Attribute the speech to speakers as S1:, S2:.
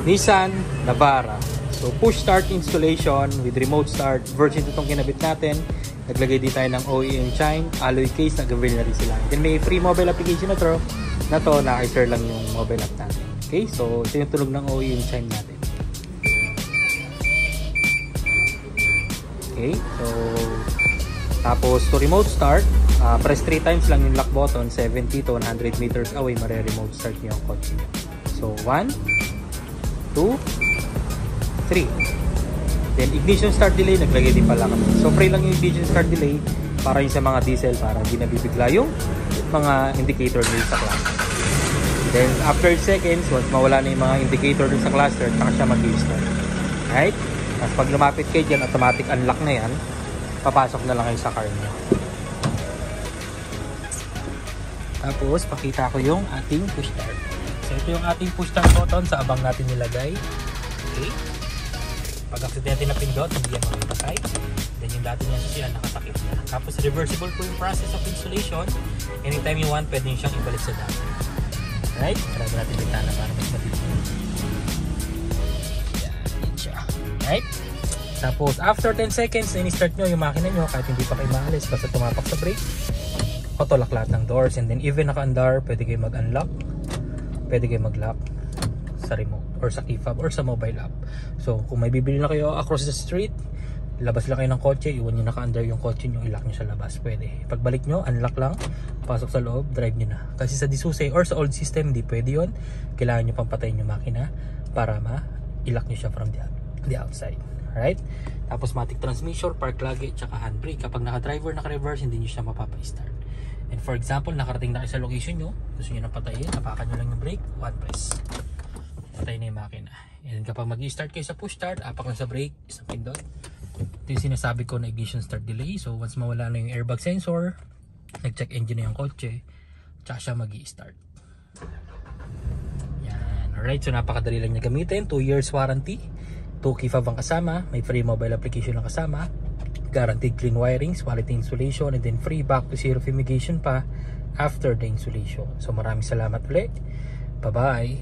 S1: Nissan Navara. So push start installation with remote start. Version 2 itong kinabit natin. Naglagay din tayo ng OEM chime, alloy case, nag-avail na rin sila. Then may free mobile application na to, naka-share lang yung mobile app natin. Okay, so ito yung tulog ng OEM chime natin. Okay, so tapos to remote start, press 3 times lang yung lock button, 70 to 100 meters away, mare-remote start niyo yung kotse niyo. So 1, 2, 3. Then ignition start delay, naglagay din pala kami. So free lang yung ignition start delay para yung sa mga diesel, para hindi nabibigla yung mga indicator nila sa cluster. Then after seconds, once mawala na yung mga indicator dun sa cluster, saka siya mag-start. Right? Tapos pag lumapit kayo dyan, automatic unlock na yan. Papasok na lang kayo sa car niyo. Tapos pakita ko yung ating push start. So ito yung ating push start button sa abang natin nilagay. Okay. Pag accidente na pindot, hindi yan makipasay. Then yung dati niya sila nakatakip na. Tapos reversible po yung process of installation. Anytime you want, pwede nyo siyang ibalik sa dati. Right? Marami natin bintana para mas matinig. Yan siya. Right? Tapos after 10 seconds, in-start nyo yung makina nyo kahit hindi pa kayo maalis. Basta tumapak sa brake, auto-lock lahat ng doors. And then even naka-andar, pwede kayo mag-unlock. Pwede kayo mag-lock sa remote or sa key fob or sa mobile app. So kung may bibili na kayo across the street, labas lang kayo ng kotse, iwan nyo naka-under yung kotse nyo, i-lock nyo sa labas, pwede. Pagbalik nyo, unlock lang, pasok sa loob, drive nyo na. Kasi sa Disuse or sa old system, hindi pwede yun. Kailangan nyo pang patayin yung makina para ma-i-lock nyo siya from the outside. Alright? Tapos matic transmission, park luggage, tsaka handbrake. Kapag naka-driver, naka-reverse, hindi nyo siya mapapa-start. And for example, nakarating na kayo sa location nyo, gusto nyo nang patayin, tapakan nyo lang yung brake, one press. Patay na yung makina. And kapag mag-i-start kayo sa push start, apak lang sa brake, isang pindot. Ito yung sinasabi ko na ignition start delay. So once mawala na yung airbag sensor, nag-check engine na yung kotse, tsaka siya mag-i-start. Yan. Alright, so napakadali lang niya gamitin. 2 years warranty, 2 key fob ang kasama, may free mobile application ang kasama, guaranteed clean wirings, quality installation, and then free back to zero fumigation pa after the installation. So maraming salamat ulit. Bye bye.